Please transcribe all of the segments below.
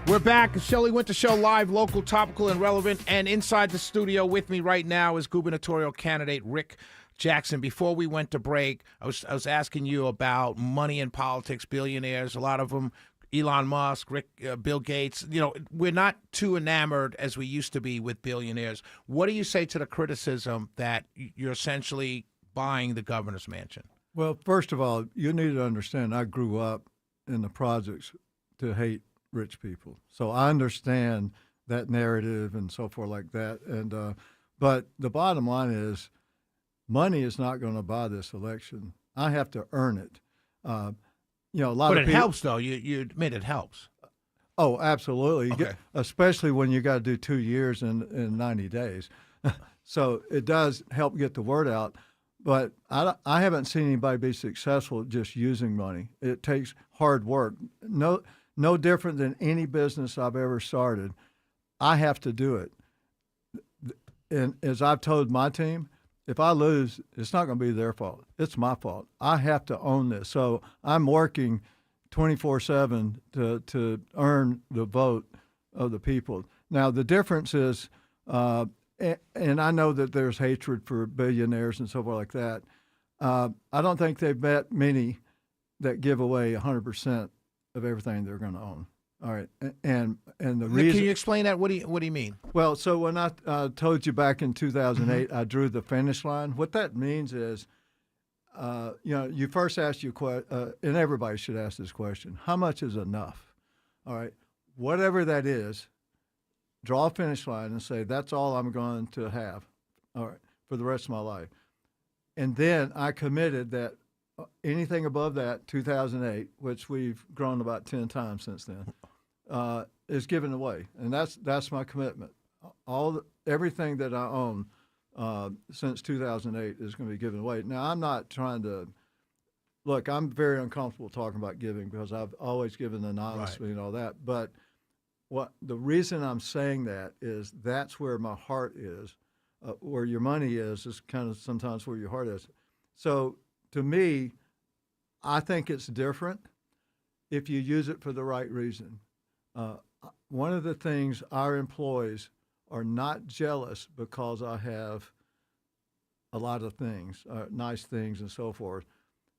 We're back. Shelley Winter Show live, local, topical, and relevant. And inside the studio with me right now is gubernatorial candidate Rick Jackson. Before we went to break, I was asking you about money in politics, billionaires, a lot of them, Elon Musk, Bill Gates. You know, we're not too enamored as we used to be with billionaires. What do you say to the criticism that you're essentially buying the governor's mansion? Well, first of all, you need to understand I grew up in the projects to hate rich people. So I understand that narrative and so forth like that. And but the bottom line is money is not going to buy this election. I have to earn it. You know, a lot but of it people, helps, though. You admit it helps. Oh, absolutely. Okay. Especially when you got to do 2 years in 90 days. So it does help get the word out. But I haven't seen anybody be successful just using money. It takes hard work. No different than any business I've ever started. I have to do it. And as I've told my team, if I lose, it's not going to be their fault. It's my fault. I have to own this. So I'm working 24/7 to earn the vote of the people. Now, the difference is, and I know that there's hatred for billionaires and so forth like that. I don't think they've met many that give away 100% of everything they're going to own. All right, and the reason. Can you explain that? What do you mean? Well, so when I told you back in 2008, I drew the finish line. What that means is, you first ask your question, and everybody should ask this question: how much is enough? All right, whatever that is, draw a finish line and say that's all I'm going to have. All right, for the rest of my life, and then I committed that. Anything above that, 2008, which we've grown about 10 times since then, is given away, and that's my commitment. Everything that I own since 2008 is going to be given away. Now, I'm not trying to look. I'm very uncomfortable talking about giving because I've always given anonymously and all that. But the reason I'm saying that is that's where my heart is, where your money is kind of sometimes where your heart is. So. To me, I think it's different if you use it for the right reason. One of the things our employees are not jealous because I have a lot of things, nice things and so forth.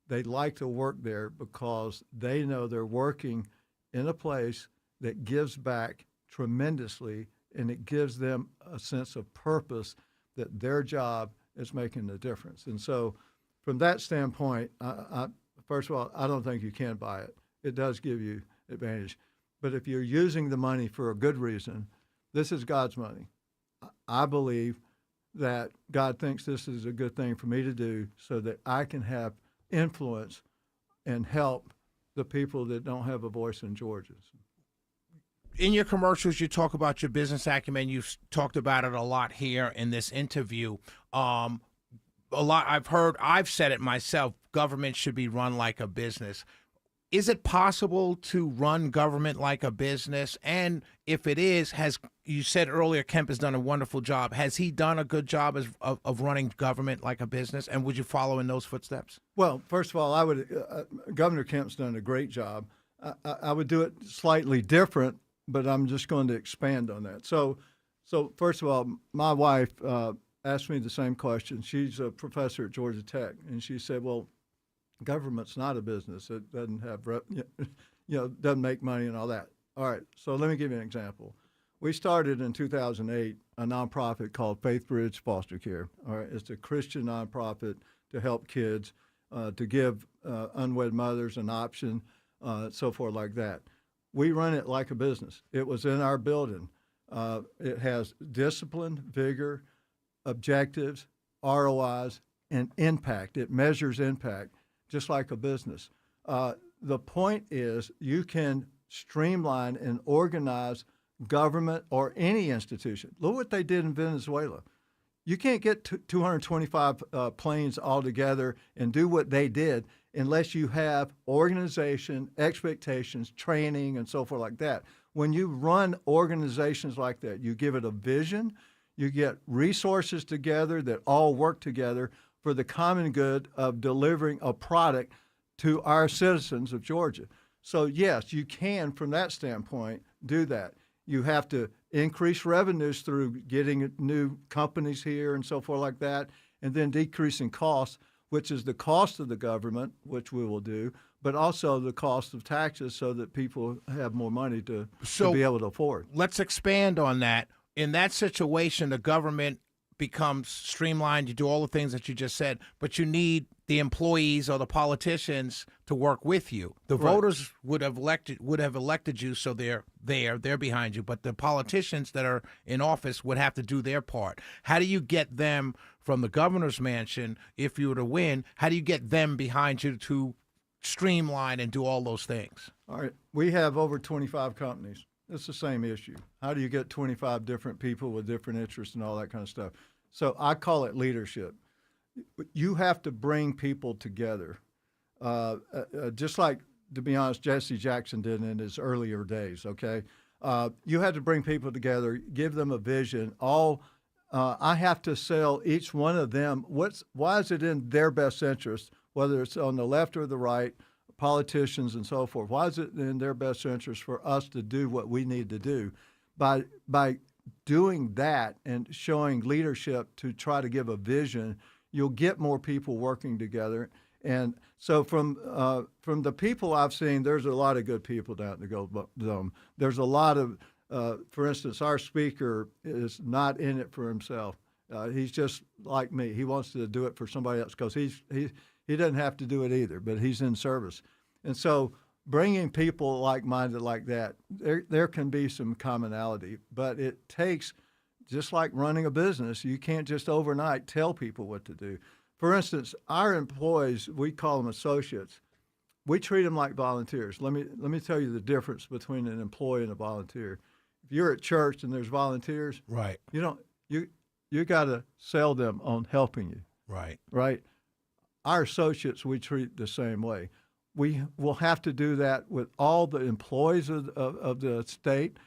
They like to work there because they know they're working in a place that gives back tremendously, and it gives them a sense of purpose that their job is making a difference. And so from that standpoint, first of all, I don't think you can buy it. It does give you advantage. But if you're using the money for a good reason, this is God's money. I believe that God thinks this is a good thing for me to do so that I can have influence and help the people that don't have a voice in Georgia. In your commercials, you talk about your business acumen. You've talked about it a lot here in this interview. I've said it myself, government should be run like a business. Is it possible to run government like a business? And if it is, you said earlier Kemp has done a wonderful job. Has he done a good job of running government like a business? And would you follow in those footsteps? Well, first of all, Governor Kemp's done a great job. I would do it slightly different, but I'm just going to expand on that. So first of all, my wife asked me the same question. She's a professor at Georgia Tech, and she said, well, government's not a business. It doesn't have, doesn't make money and all that. All right, so let me give you an example. We started in 2008 a nonprofit called Faith Bridge Foster Care. All right, it's a Christian nonprofit to help kids, to give unwed mothers an option, so forth like that. We run it like a business. It was in our building. It has discipline, vigor, objectives, ROIs, and impact. It measures impact just like a business. The point is you can streamline and organize government or any institution. Look what they did in Venezuela. You can't get 225 planes all together and do what they did unless you have organization, expectations, training, and so forth like that. When you run organizations like that, you give it a vision, you get resources together that all work together for the common good of delivering a product to our citizens of Georgia. So yes, you can, from that standpoint, do that. You have to increase revenues through getting new companies here and so forth like that, and then decreasing costs, which is the cost of the government, which we will do, but also the cost of taxes so that people have more money to be able to afford. Let's expand on that. In that situation, the government becomes streamlined. You do all the things that you just said, but you need the employees or the politicians to work with you. The voters would have elected you, so they're behind you. But the politicians that are in office would have to do their part. How do you get them from the governor's mansion, if you were to win? How do you get them behind you to streamline and do all those things? All right, we have over 25 companies. It's the same issue. How do you get 25 different people with different interests and all that kind of stuff? So I call it leadership. You have to bring people together, just like, to be honest, Jesse Jackson did in his earlier days, okay? You had to bring people together, give them a vision. I have to sell each one of them. Why is it in their best interest, whether it's on the left or the right, politicians and so forth? Why is it in their best interest for us to do what we need to do? By doing that and showing leadership to try to give a vision, you'll get more people working together. And so from the people I've seen, there's a lot of good people down in the Gold Dome. There's a lot of, for instance, our speaker is not in it for himself. He's just like me. He wants to do it for somebody else because he doesn't have to do it either, but he's in service. And so bringing people like-minded like that, there can be some commonality, but it takes, just like running a business, you can't just overnight tell people what to do. For instance, our employees, we call them associates. We treat them like volunteers. Let me tell you the difference between an employee and a volunteer. If you're at church and there's volunteers, right, you got to sell them on helping you. Right. Our associates, we treat the same way. We will have to do that with all the employees of the state,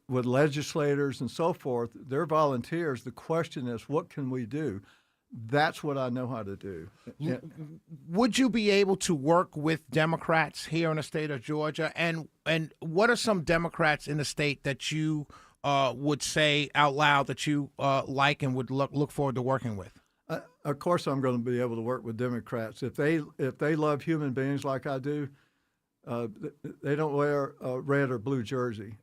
with legislators and so forth. They're volunteers. The question is, what can we do? That's what I know how to do. Would you be able to work with Democrats here in the state of Georgia? And what are some Democrats in the state that you would say out loud that you like and would look forward to working with? Of course, I'm going to be able to work with Democrats. If they love human beings like I do, they don't wear a red or blue jersey.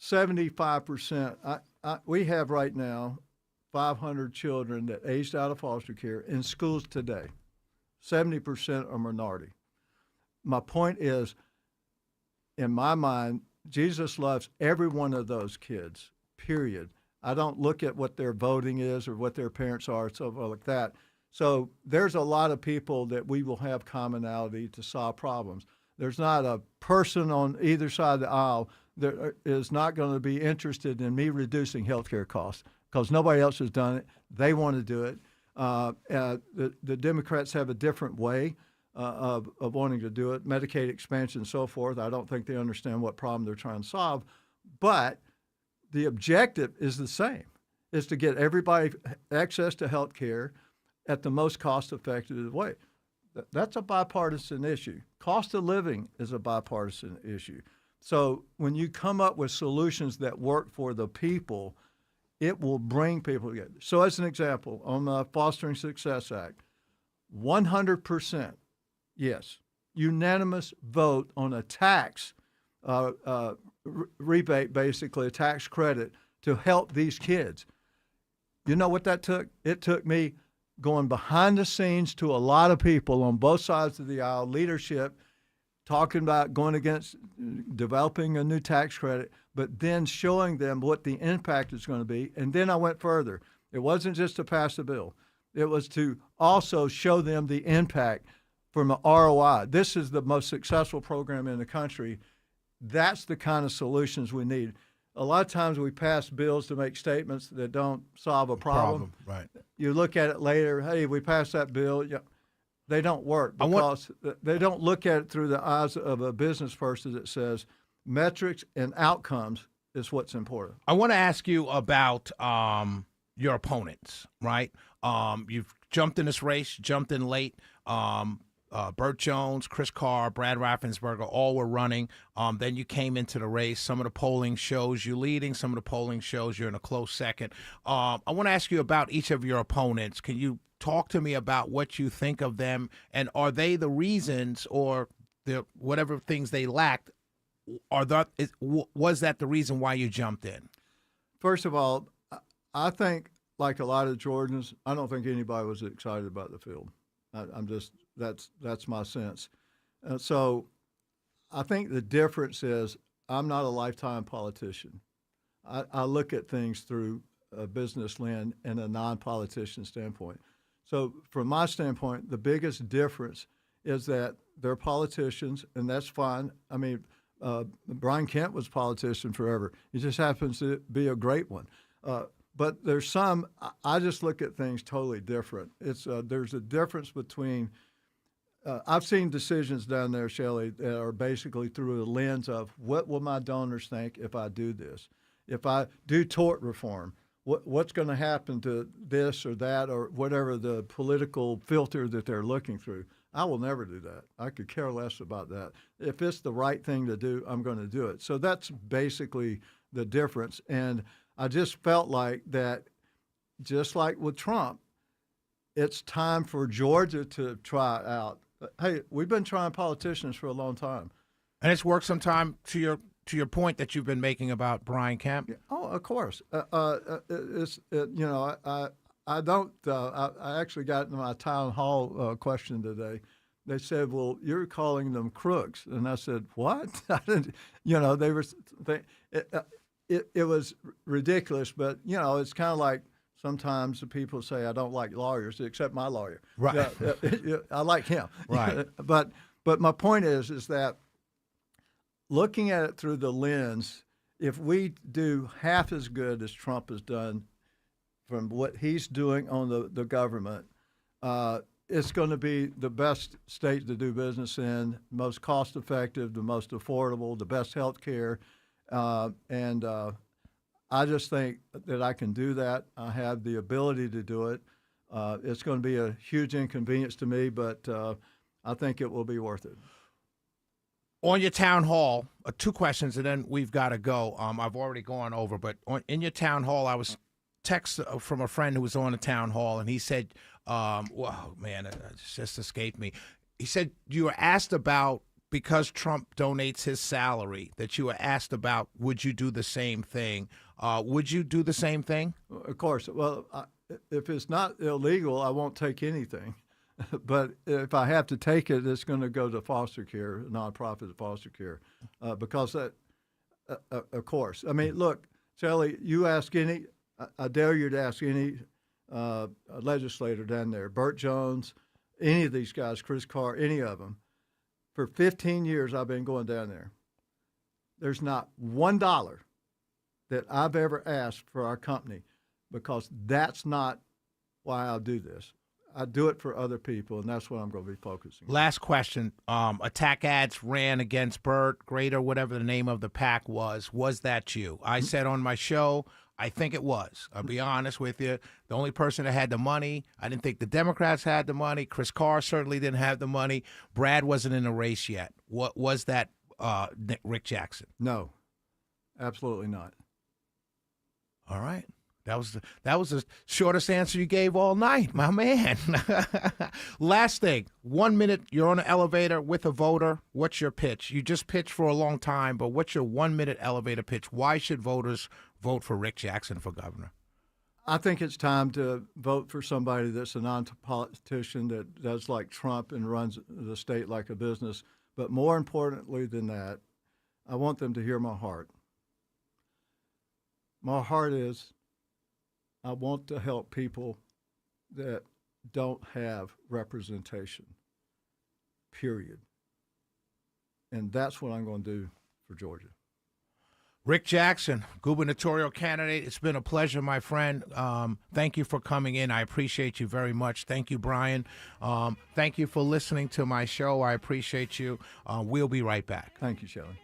75%. We have right now 500 children that aged out of foster care in schools today. 70% are minority. My point is, in my mind, Jesus loves every one of those kids, period. I don't look at what their voting is or what their parents are, so like that. So there's a lot of people that we will have commonality to solve problems. There's not a person on either side of the aisle that is not going to be interested in me reducing healthcare costs because nobody else has done it. They want to do it. The Democrats have a different way of wanting to do it, Medicaid expansion and so forth. I don't think they understand what problem they're trying to solve. But the objective is the same, is to get everybody access to health care at the most cost-effective way. That's a bipartisan issue. Cost of living is a bipartisan issue. So when you come up with solutions that work for the people, it will bring people together. So as an example, on the Fostering Success Act, 100%, yes, unanimous vote on a tax rebate, basically a tax credit to help these kids. You know what that took? It took me going behind the scenes to a lot of people on both sides of the aisle, leadership, talking about going against developing a new tax credit, but then showing them what the impact is going to be. And then I went further. It wasn't just to pass a bill. It was to also show them the impact from an ROI. This is the most successful program in the country. That's the kind of solutions we need. A lot of times we pass bills to make statements that don't solve a problem. Right. You look at it later, hey, we passed that bill. Yeah, they don't work because they don't look at it through the eyes of a business person that says metrics and outcomes is what's important. I want to ask you about your opponents, right? You've jumped in this race, jumped in late. Burt Jones, Chris Carr, Brad Raffensperger, all were running. Then you came into the race. Some of the polling shows you leading. Some of the polling shows you're in a close second. I want to ask you about each of your opponents. Can you talk to me about what you think of them, and are they the reasons or the whatever things they lacked? Was that the reason why you jumped in? First of all, I think, like a lot of Georgians, I don't think anybody was excited about the field. That's my sense. So I think the difference is I'm not a lifetime politician. I look at things through a business lens and a non-politician standpoint. So from my standpoint, the biggest difference is that they're politicians, and that's fine. I mean, Brian Kemp was a politician forever. He just happens to be a great one. But there's some, I just look at things totally different. There's a difference between, I've seen decisions down there, Shelley, that are basically through a lens of what will my donors think if I do this? If I do tort reform, what's going to happen to this or that or whatever the political filter that they're looking through? I will never do that. I could care less about that. If it's the right thing to do, I'm going to do it. So that's basically the difference. And I just felt like that, just like with Trump, it's time for Georgia to try out. Hey, we've been trying politicians for a long time. And it's worked sometime to your point that you've been making about Brian Kemp. Yeah, oh, of course. I actually got in my town hall question today. They said, "Well, you're calling them crooks," and I said, "What?" I didn't, they were. It was ridiculous, but it's kind of like sometimes the people say, "I don't like lawyers," except my lawyer. Right. I like him. Right. But my point is that looking at it through the lens, if we do half as good as Trump has done from what he's doing on the government, it's going to be the best state to do business in, most cost-effective, the most affordable, the best health care. And I just think that I can do that. I have the ability to do it. It's going to be a huge inconvenience to me, but I think it will be worth it. On your town hall, 2 questions, and then we've got to go. I've already gone over, but in your town hall, I was text from a friend who was on the town hall, and he said, "Whoa, man, it just escaped me." He said you were asked about, because Trump donates his salary, that you were asked about, would you do the same thing? Would you do the same thing? Of course. Well, if it's not illegal, I won't take anything. But if I have to take it, it's going to go to foster care, nonprofit foster care, because that, of course. I mean, look, Sally, you ask any, I dare you to ask any legislator down there, Burt Jones, any of these guys, Chris Carr, any of them. For 15 years, I've been going down there. There's not $1 that I've ever asked for our company, because that's not why I do this. I do it for other people, and that's what I'm going to be focusing on. Last question. Attack Ads ran against Burt, Greater, whatever the name of the PAC was. Was that you? I said on my show, I think it was. I'll be honest with you. The only person that had the money, I didn't think the Democrats had the money. Chris Carr certainly didn't have the money. Brad wasn't in the race yet. What was that, Rick Jackson? No, absolutely not. All right. That was the shortest answer you gave all night, my man. Last thing, 1 minute, you're on an elevator with a voter. What's your pitch? You just pitched for a long time, but what's your 1 minute elevator pitch? Why should voters vote for Rick Jackson for governor? I think it's time to vote for somebody that's a non-politician that does like Trump and runs the state like a business. But more importantly than that, I want them to hear my heart. My heart is, I want to help people that don't have representation, period. And that's what I'm going to do for Georgia. Rick Jackson, gubernatorial candidate. It's been a pleasure, my friend. Thank you for coming in. I appreciate you very much. Thank you, Brian. Thank you for listening to my show. I appreciate you. We'll be right back. Thank you, Shelley.